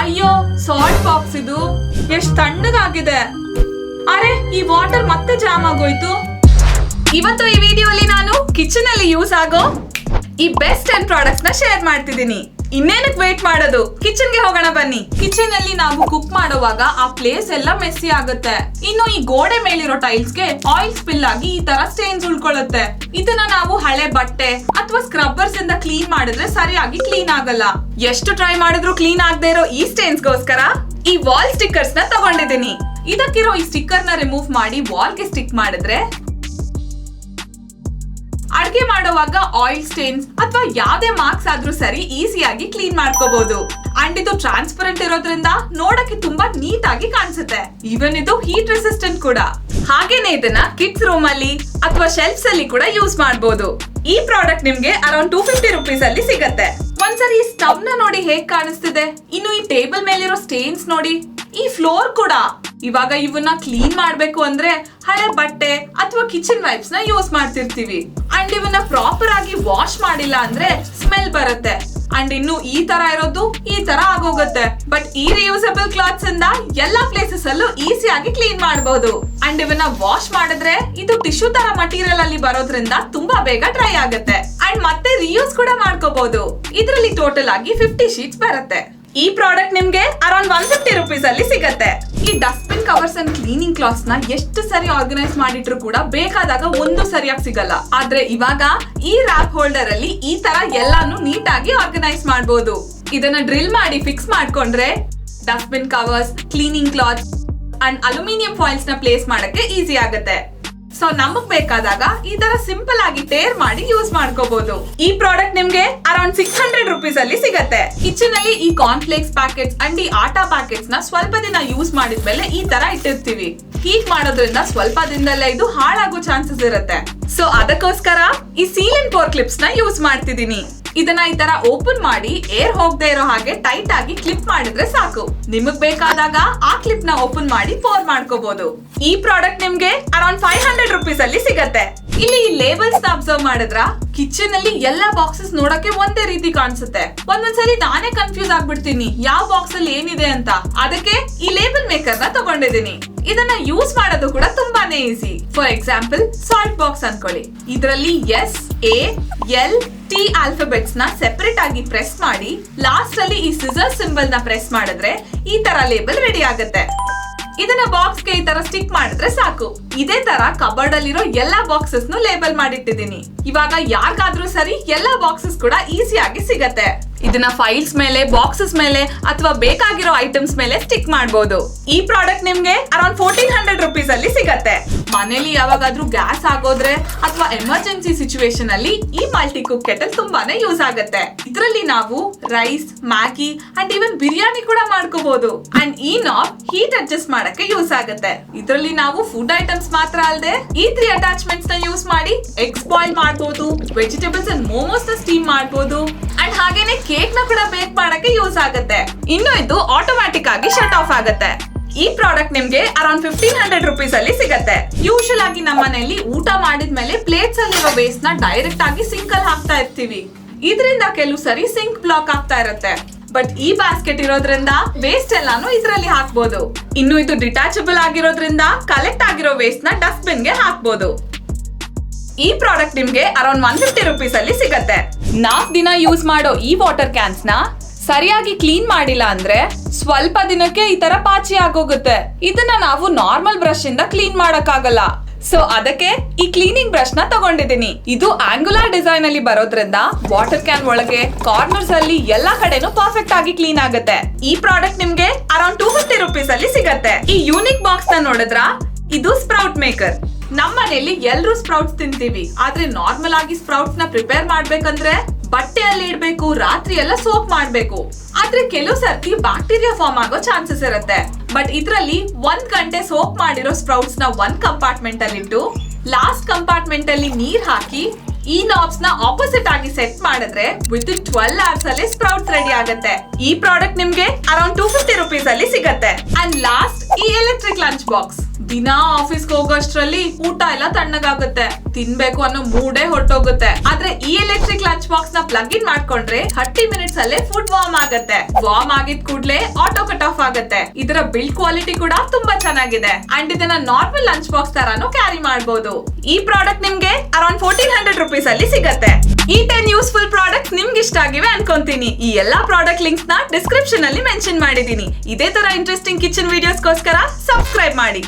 ಅಯ್ಯೋ salt box ಇದು ಎಷ್ಟ್ ತಣ್ಣಗಾಗಿದೆ. ಅರೆ ಈ ವಾಟರ್ ಮತ್ತೆ ಜಾಮ್ ಆಗೋಯ್ತು. ಇವತ್ತು ಈ ವಿಡಿಯೋಲಿ ನಾನು ಕಿಚನ್ ಅಲ್ಲಿ ಯೂಸ್ ಆಗೋ ಈ ಬೆಸ್ಟ್ 10 ಪ್ರಾಡಕ್ಟ್ಸ್ ನ ಶೇರ್ ಮಾಡ್ತಿದ್ದೀನಿ. ಇನ್ನೇನಕ್ಕೆ ವೇಟ್ ಮಾಡೋದು, ಕಿಚನ್ ಗೆ ಹೋಗೋಣ ಬನ್ನಿ. ಕಿಚನ್ ಅಲ್ಲಿ ನಾವು ಕುಕ್ ಮಾಡುವಾಗ ಆ ಪ್ಲೇಸ್ ಎಲ್ಲ ಮೆಸ್ಸಿ ಆಗುತ್ತೆ. ಇನ್ನು ಈ ಗೋಡೆ ಮೇಲಿರೋ ಟೈಲ್ಸ್ ಗೆ ಆಯಿಲ್ ಸ್ಪಿಲ್ ಆಗಿ ಈ ತರ ಸ್ಟೇನ್ಸ್ ಉಳ್ಕೊಳ್ಳುತ್ತೆ. ಇದನ್ನ ನಾವು ಹಳೆ ಬಟ್ಟೆ ಅಥವಾ ಸ್ಕ್ರಬ್ಬರ್ಸ್ ಇಂದ ಕ್ಲೀನ್ ಮಾಡಿದ್ರೆ ಸರಿಯಾಗಿ ಕ್ಲೀನ್ ಆಗಲ್ಲ. ಎಷ್ಟು ಟ್ರೈ ಮಾಡಿದ್ರು ಕ್ಲೀನ್ ಆಗದೆ ಇರೋ ಈ ಸ್ಟೇನ್ಸ್ ಗೋಸ್ಕರ ಈ ವಾಲ್ ಸ್ಟಿಕ್ಕರ್ಸ್ ನ ತಗೊಂಡಿದ್ದೀನಿ. ಇದಕ್ಕಿರೋ ಈ ಸ್ಟಿಕ್ಕರ್ ನ ರಿಮೂವ್ ಮಾಡಿ ವಾಲ್ ಗೆ ಸ್ಟಿಕ್ ಮಾಡಿದ್ರೆ ಅಡ್ಗೆ ಮಾಡುವಾಗ ಆಯಿಲ್ ಸ್ಟೇನ್ಸ್ ಅಥವಾ ಯಾವ್ದೇ ಮಾರ್ಕ್ಸ್ ಆದ್ರೂ ಸರಿ ಈಸಿಯಾಗಿ ಕ್ಲೀನ್ ಮಾಡ್ಕೋಬಹುದು. ಅಂಡ್ ಇದು ಟ್ರಾನ್ಸ್ಪರೆಂಟ್ ಇರೋದ್ರಿಂದ ನೋಡಕ್ಕೆ ತುಂಬಾ ನೀಟ್ ಆಗಿ ಕಾಣಿಸುತ್ತೆ. ಈವನ್ ಇದು ಹೀಟ್ ರೆಸಿಸ್ಟೆಂಟ್ ಕೂಡ. ಹಾಗೇನೆ ಇದನ್ನ ಕಿಡ್ಸ್ ರೂಮ್ ಅಲ್ಲಿ ಅಥವಾ ಶೆಲ್ಫ್ಸ್ ಅಲ್ಲಿ ಕೂಡ ಯೂಸ್ ಮಾಡಬಹುದು. ಈ ಪ್ರಾಡಕ್ಟ್ ನಿಮ್ಗೆ ಅರೌಂಡ್ 250 ರುಪೀಸ್ ಅಲ್ಲಿ ಸಿಗತ್ತೆ. ಒಂದ್ಸರಿ ಈ ಸ್ಟವ್ ನ ನೋಡಿ ಹೇಗ್ ಕಾಣಿಸ್ತಿದೆ. ಇನ್ನು ಈ ಟೇಬಲ್ ಮೇಲಿರೋ ಸ್ಟೇನ್ಸ್ ನೋಡಿ, ಈ ಫ್ಲೋರ್ ಕೂಡ. ಇವಾಗ ಇವನ್ನ ಕ್ಲೀನ್ ಮಾಡ್ಬೇಕು ಅಂದ್ರೆ ಹಳೆ ಬಟ್ಟೆ ಅಥವಾ ಕಿಚನ್ ವೈಪ್ಸ್ ನ ಯೂಸ್ ಮಾಡ್ತಿರ್ತೀವಿ. ಅಂಡ್ ಇವನ್ನ ಪ್ರಾಪರ್ ಆಗಿ ವಾಶ್ ಮಾಡಿಲ್ಲ ಅಂದ್ರೆ ಸ್ಮೆಲ್ ಬರುತ್ತೆ. ಅಂಡ್ ಇನ್ನು ಈ ತರ ಇರೋದು ಈ ತರ ಆಗೋಗುತ್ತೆ. ಬಟ್ ಈ ರಿಯೂಸಬಲ್ ಕ್ಲಾತ್ಸ್ ಇಂದ ಎಲ್ಲಾ ಪ್ಲೇಸಸ್ ಅಲ್ಲೂ ಈಸಿಯಾಗಿ ಕ್ಲೀನ್ ಮಾಡಬಹುದು. ಅಂಡ್ ಇವನ್ನ ವಾಶ್ ಮಾಡಿದ್ರೆ ಇದು ಟಿಶ್ಯೂ ತರ ಮಟೀರಿಯಲ್ ಅಲ್ಲಿ ಬರೋದ್ರಿಂದ ತುಂಬಾ ಬೇಗ ಡ್ರೈ ಆಗುತ್ತೆ. ಅಂಡ್ ಮತ್ತೆ ರಿಯೂಸ್ ಕೂಡ ಮಾಡ್ಕೋಬಹುದು. ಇದರಲ್ಲಿ ಟೋಟಲ್ ಆಗಿ 50 ಶೀಟ್ಸ್ ಬರುತ್ತೆ. ಈ ಪ್ರಾಡಕ್ಟ್ ನಿಮ್ಗೆ ಅರೌಂಡ್ 150 ರುಪೀಸ್ ಅಲ್ಲಿ ಸಿಗತ್ತೆ. ಈ dustbin covers and cleaning clothes ನ ಎಷ್ಟು ಸರಿ ಆರ್ಗನೈಸ್ ಮಾಡಿಟ್ರು ಕೂಡ ಬೇಕಾದಾಗ ಒಂದು ಸರಿಯಾಗಿ ಸಿಗಲ್ಲ. ಆದ್ರೆ ಇವಾಗ ಈ ರ್ಯಾಪ್ ಹೋಲ್ಡರ್ ಅಲ್ಲಿ ಈ ತರ ಎಲ್ಲಾನು ನೀಟ್ ಆಗಿ ಆರ್ಗನೈಸ್ ಮಾಡಬಹುದು. ಇದನ್ನ ಡ್ರಿಲ್ ಮಾಡಿ ಫಿಕ್ಸ್ ಮಾಡ್ಕೊಂಡ್ರೆ dustbin covers, cleaning cloths and aluminium foils ನ ಪ್ಲೇಸ್ ಮಾಡಕ್ಕೆ ಈಸಿ ಆಗುತ್ತೆ. ಸೊ ನಮಗ್ ಬೇಕಾದಾಗ ಈ ತರ ಸಿಂಪಲ್ ಆಗಿ ಟೇರ್ ಮಾಡಿ ಯೂಸ್ ಮಾಡ್ಕೋಬಹುದು. ಈ ಪ್ರಾಡಕ್ಟ್ ನಿಮ್ಗೆ ಅರೌಂಡ್ 600 ರುಪೀಸ್ ಅಲ್ಲಿ ಸಿಗತ್ತೆ. ಕಿಚನ್ ಅಲ್ಲಿ ಈ ಕಾರ್ನ್ ಫ್ಲೇಕ್ಸ್ ಪ್ಯಾಕೆಟ್ಸ್ ಅಂಡ್ ಈ ಆಟಾ ಪ್ಯಾಕೆಟ್ಸ್ ನ ಸ್ವಲ್ಪ ದಿನ ಯೂಸ್ ಮಾಡಿದ್ಮೇಲೆ ಈ ತರ ಇಟ್ಟಿರ್ತೀವಿ. ಹೀಟ್ ಮಾಡೋದ್ರಿಂದ ಸ್ವಲ್ಪ ದಿನದಲ್ಲೇ ಇದು ಹಾಳಾಗೋ ಚಾನ್ಸಸ್ ಇರುತ್ತೆ. ಸೊ ಅದಕ್ಕೋಸ್ಕರ ಈ ಸೀಲ್ ಅಂಡ್ ಪೋರ್ ಕ್ಲಿಪ್ಸ್ ನ ಯೂಸ್ ಮಾಡ್ತಿದೀನಿ. ಇದನ್ನ ಈ ತರ ಓಪನ್ ಮಾಡಿ ಏರ್ ಹೋಗದೆ ಇರೋ ಹಾಗೆ ಟೈಟ್ ಆಗಿ ಕ್ಲಿಪ್ ಮಾಡಿದ್ರೆ ಸಾಕು. ನಿಮಗ್ ಬೇಕಾದಾಗ ಆ ಕ್ಲಿಪ್ ನ ಓಪನ್ ಮಾಡಿ ಪೋರ್ ಮಾಡ್ಕೋಬಹುದು. ಈ ಪ್ರಾಡಕ್ಟ್ ನಿಮ್ಗೆ ಅರೌಂಡ್ 500 ರುಪೀಸ್ ಅಲ್ಲಿ ಸಿಗತ್ತೆ. ಇಲ್ಲಿ ಈ ಲೇಬಲ್ಸ್ ನ ಅಬ್ಸರ್ವ್ ಮಾಡಿದ್ರ ಕಿಚನ್ ಅಲ್ಲಿ ಎಲ್ಲಾ ಬಾಕ್ಸಸ್ ನೋಡಕ್ಕೆ ಒಂದೇ ರೀತಿ ಕಾಣಿಸುತ್ತೆ. ಒಂದೊಂದ್ಸರಿ ನಾನೇ ಕನ್ಫ್ಯೂಸ್ ಆಗ್ಬಿಡ್ತೀನಿ ಯಾವ ಬಾಕ್ಸ್ ಅಲ್ಲಿ ಏನಿದೆ ಅಂತ. ಅದಕ್ಕೆ ಈ ಲೇಬಲ್ ಮೇಕರ್ ನ ತಗೊಂಡಿದ್ದೀನಿ. ಇದನ್ನ ಯೂಸ್ ಮಾಡೋದು ಕೂಡ ತುಂಬಾನೇ easy. For example salt box ಅನ್ಕೊಳ್ಳಿ. ಇದರಲ್ಲಿ SALT ಆಲ್ಫಾಬೆಟ್ಸ್ ನ ಸೆಪರೇಟ್ ಆಗಿ ಪ್ರೆಸ್ ಮಾಡಿ ಲಾಸ್ಟ್ ಅಲ್ಲಿ ಈ ಸಿಸರ್ ಸಿಂಬಲ್ ನ ಪ್ರೆಸ್ ಮಾಡಿದ್ರೆ ಈ ತರ ಲೇಬಲ್ ರೆಡಿ ಆಗುತ್ತೆ. ಇದನ್ನ ಬಾಕ್ಸ್ ಗೆ ಈ ತರ ಸ್ಟಿಕ್ ಮಾಡಿದ್ರೆ ಸಾಕು. ಇದೇ ತರ ಕಬರ್ಡ್ ಅಲ್ಲಿರೋ ಎಲ್ಲಾ ಬಾಕ್ಸಸ್ ನು ಲೇಬಲ್ ಮಾಡಿಟ್ಟಿದ್ದೀನಿ. ಇವಾಗ ಯಾರಿಗಾದ್ರೂ ಸರಿ ಎಲ್ಲಾ ಬಾಕ್ಸಸ್ ಕೂಡ ಈಸಿಯಾಗಿ ಸಿಗತ್ತೆ. ಇದನ್ನ ಫೈಲ್ಸ್ ಮೇಲೆ, ಬಾಕ್ಸಸ್ ಮೇಲೆ ಅಥವಾ ಬೇಕಾಗಿರೋ ಐಟಮ್ಸ್ ಮೇಲೆ ಸ್ಟಿಕ್ ಮಾಡಬಹುದು. ಈ ಪ್ರಾಡಕ್ಟ್ ನಿಮ್ಗೆ ಅರೌಂಡ್ 1400 ರುಪೀಸ್ ಅಲ್ಲಿ ಸಿಗತ್ತೆ. ಮನೇಲಿ ಯಾವಾಗಾದ್ರೂ ಗ್ಯಾಸ್ ಆಗೋದ್ರೆ ಅಥವಾ ಎಮರ್ಜೆನ್ಸಿ ಸಿಚುವೇಶನ್ ಅಲ್ಲಿ ಈ ಮಲ್ಟಿ ಕುಕ್ ಕೆಟಲ್ ತುಂಬಾನೇ ಯೂಸ್ ಆಗುತ್ತೆ. ಇದರಲ್ಲಿ ನಾವು rice, Maggi and even biryani ಕೂಡ ಮಾಡ್ಕೋಬಹುದು. ಅಂಡ್ ಈ ನಾಬ್ ಹೀಟ್ ಅಡ್ಜಸ್ಟ್ ಮಾಡಕ್ಕೆ ಯೂಸ್ ಆಗುತ್ತೆ. ಇದರಲ್ಲಿ ನಾವು ಫುಡ್ ಐಟಮ್ಸ್ ಮಾತ್ರ ಅಲ್ಲದೆ ಈ 3 ಅಟ್ಯಾಚ್ಮೆಂಟ್ಸ್ ನ ಯೂಸ್ ಮಾಡಿ ಎಗ್ಸ್ ಬಾಯ್ಲ್ ಮಾಡಬಹುದು, ವೆಜಿಟೇಬಲ್ಸ್ ಅಂಡ್ ಮೋಮೋಸ್ ನ ಸ್ಟೀಮ್ ಮಾಡಬಹುದು ಅಂಡ್ ಹಾಗೇನೆ ಕೇಕ್ ನ ಕೂಡ ಬೇಕ್ ಮಾಡಕ್ಕೆ ಯೂಸ್ ಆಗುತ್ತೆ. ಇನ್ನು ಇದು ಆಟೋಮ್ಯಾಟಿಕ್ ಆಗಿ ಶಟ್ ಆಫ್ ಆಗುತ್ತೆ. ಈ ಪ್ರಾಡಕ್ಟ್ ನಿಮ್ಗೆ ಅರೌಂಡ್ 1500 ರುಪೀಸ್ ಅಲ್ಲಿ ಸಿಗತ್ತೆ. ಯೂಶುವಲ್ ಆಗಿ ನಮ್ಮ ಮನೆಯಲ್ಲಿ ಊಟ ಮಾಡಿದ್ಮೇಲೆ ಪ್ಲೇಟ್ಸ್ ಅಲ್ಲಿರೋ ವೇಸ್ಟ್ ನ ಡೈರೆಕ್ಟ್ ಆಗಿ ಸಿಂಕ್ ಅಲ್ಲಿ ಹಾಕ್ತಾ ಇರ್ತೀವಿ. ಇದರಿಂದ ಕೆಲವು ಸರಿ ಸಿಂಕ್ ಬ್ಲಾಕ್ ಆಗ್ತಾ ಇರುತ್ತೆ. ಬಟ್ ಈ ಬಾಸ್ಕೆಟ್ ಇರೋದ್ರಿಂದ ವೇಸ್ಟ್ ಎಲ್ಲಾನು ಇದರಲ್ಲಿ ಹಾಕ್ಬೋದು. ಇನ್ನು ಇದು ಡಿಟ್ಯಾಚಬಲ್ ಆಗಿರೋದ್ರಿಂದ ಕಲೆಕ್ಟ್ ಆಗಿರೋ ವೇಸ್ಟ್ ನ ಡಸ್ಟ್ಬಿನ್ ಗೆ ಹಾಕ್ಬೋದು. ಈ ಪ್ರಾಡಕ್ಟ್ ನಿಮ್ಗೆ ಅರೌಂಡ್ 150 ರುಪೀಸ್ ಅಲ್ಲಿ ಸಿಗತ್ತೆ. 4 ದಿನ ಯೂಸ್ ಮಾಡೋ ಈ ವಾಟರ್ ಕ್ಯಾನ್ಸ್ ನ ಸರಿಯಾಗಿ ಕ್ಲೀನ್ ಮಾಡಿಲ್ಲ ಅಂದ್ರೆ ಸ್ವಲ್ಪ ದಿನಕ್ಕೆ ಈ ತರ ಪಾಚಿ ಆಗೋಗುತ್ತೆ. ಇದನ್ನ ನಾವು ನಾರ್ಮಲ್ ಬ್ರಷ್ ಇಂದ ಕ್ಲೀನ್ ಮಾಡಕ್ಕಾಗಲ್ಲ. ಸೊ ಅದಕ್ಕೆ ಈ ಕ್ಲೀನಿಂಗ್ ಬ್ರಷ್ ನ ತಗೊಂಡಿದ್ದೀನಿ. ಇದು ಆಂಗುಲರ್ ಡಿಸೈನ್ ಅಲ್ಲಿ ಬರೋದ್ರಿಂದ ವಾಟರ್ ಕ್ಯಾನ್ ಒಳಗೆ ಕಾರ್ನರ್ಸ್ ಅಲ್ಲಿ ಎಲ್ಲಾ ಕಡೆನೂ ಪರ್ಫೆಕ್ಟ್ ಆಗಿ ಕ್ಲೀನ್ ಆಗುತ್ತೆ. ಈ ಪ್ರಾಡಕ್ಟ್ ನಿಮ್ಗೆ ಅರೌಂಡ್ 250 ರುಪೀಸ್ ಅಲ್ಲಿ ಸಿಗತ್ತೆ. ಈ ಯೂನಿಕ್ ಬಾಕ್ಸ್ ನ ನೋಡಿದ್ರ ಇದು ಸ್ಪ್ರೌಟ್ ಮೇಕರ್. ನಮ್ಮ ಮನೆಯಲ್ಲಿ ಎಲ್ಲರೂ ಸ್ಪ್ರೌಟ್ಸ್ ತಿಂತೀವಿ. ಆದ್ರೆ ನಾರ್ಮಲ್ ಆಗಿ ಸ್ಪ್ರೌಟ್ಸ್ ನ ಪ್ರಿಪೇರ್ ಮಾಡ್ಬೇಕಂದ್ರೆ ಬಟ್ಟೆಯಲ್ಲಿ ಇಡ್ಬೇಕು, ರಾತ್ರಿ ಎಲ್ಲ ಸೋಕ್ ಮಾಡ್ಬೇಕು. ಆದ್ರೆ ಕೆಲವು ಸರ್ತಿ ಬ್ಯಾಕ್ಟೀರಿಯಾ ಫಾರ್ಮ್ ಆಗೋ ಚಾನ್ಸಸ್ ಇರುತ್ತೆ. ಬಟ್ ಇದ್ರಲ್ಲಿ 1 ಗಂಟೆ ಸೋಕ್ ಮಾಡಿರೋ ಸ್ಪ್ರೌಟ್ಸ್ ನ 1 ಕಂಪಾರ್ಟ್ಮೆಂಟ್ ಅಲ್ಲಿ ಇಟ್ಟು ಲಾಸ್ಟ್ ಕಂಪಾರ್ಟ್ಮೆಂಟ್ ಅಲ್ಲಿ ನೀರ್ ಹಾಕಿ ಈ ನಾಬ್ಸ್ ನ ಆಪೋಸಿಟ್ ಆಗಿ ಸೆಟ್ ಮಾಡಿದ್ರೆ ವಿತ್ ಇನ್ 12 hours ಅಲ್ಲಿ ಸ್ಪ್ರೌಟ್ಸ್ ರೆಡಿ ಆಗುತ್ತೆ. ಈ ಪ್ರಾಡಕ್ಟ್ ನಿಮ್ಗೆ ಅರೌಂಡ್ 250 ರುಪೀಸ್ ಅಲ್ಲಿ ಸಿಗತ್ತೆ. ಅಂಡ್ ಲಾಸ್ಟ್ ಈ ಎಲೆಕ್ಟ್ರಿಕ್ ಲಂಚ್ ಬಾಕ್ಸ್. ದಿನಾ ಆಫೀಸ್ಗೆ ಹೋಗೋಷ್ಟ್ರಲ್ಲಿ ಊಟ ಎಲ್ಲ ತಣ್ಣಗಾಗುತ್ತೆ, ತಿನ್ಬೇಕು ಅನ್ನೋ ಮೂಡೇ ಹೊರಟೋಗುತ್ತೆ. ಆದ್ರೆ ಈ ಎಲೆಕ್ಟ್ರಿಕ್ ಲಂಚ್ ಬಾಕ್ಸ್ ನ ಪ್ಲಗ್ ಇನ್ ಮಾಡ್ಕೊಂಡ್ರೆ 30 ಮಿನಿಟ್ಸ್ ಅಲ್ಲೇ ಫುಡ್ ವಾರ್ಮ್ ಆಗುತ್ತೆ. ವಾರ್ಮ್ ಆಗಿದ್ ಕೂಡ್ಲೆ ಆಟೋ ಕಟ್ ಆಫ್ ಆಗುತ್ತೆ. ಇದರ ಬಿಲ್ಡ್ ಕ್ವಾಲಿಟಿ ಕೂಡ ತುಂಬಾ ಚೆನ್ನಾಗಿದೆ ಅಂಡ್ ಇದನ್ನ ನಾರ್ಮಲ್ ಲಂಚ್ ಬಾಕ್ಸ್ ತರಾನು ಕ್ಯಾರಿ ಮಾಡಬಹುದು. ಈ ಪ್ರಾಡಕ್ಟ್ ನಿಮ್ಗೆ ಅರೌಂಡ್ 1400 ರುಪೀಸ್ ಅಲ್ಲಿ ಸಿಗತ್ತೆ. ಈ 10 ಯೂಸ್ಫುಲ್ ಪ್ರಾಡಕ್ಟ್ಸ್ ನಿಮ್ಗೆ ಇಷ್ಟ ಆಗಿವೆ ಅನ್ಕೊಂತೀನಿ. ಈ ಎಲ್ಲಾ ಪ್ರಾಡಕ್ಟ್ ಲಿಂಕ್ಸ್ ನ ಡಿಸ್ಕ್ರಿಪ್ಷನ್ ಅಲ್ಲಿ ಮೆನ್ಷನ್ ಮಾಡಿದೀನಿ. ಇದೇ ತರ ಇಂಟ್ರೆಸ್ಟಿಂಗ್ ಕಿಚನ್ ವಿಡಿಯೋಸ್ಗೋಸ್ಕರ ಸಬ್ಸ್ಕ್ರೈಬ್ ಮಾಡಿ.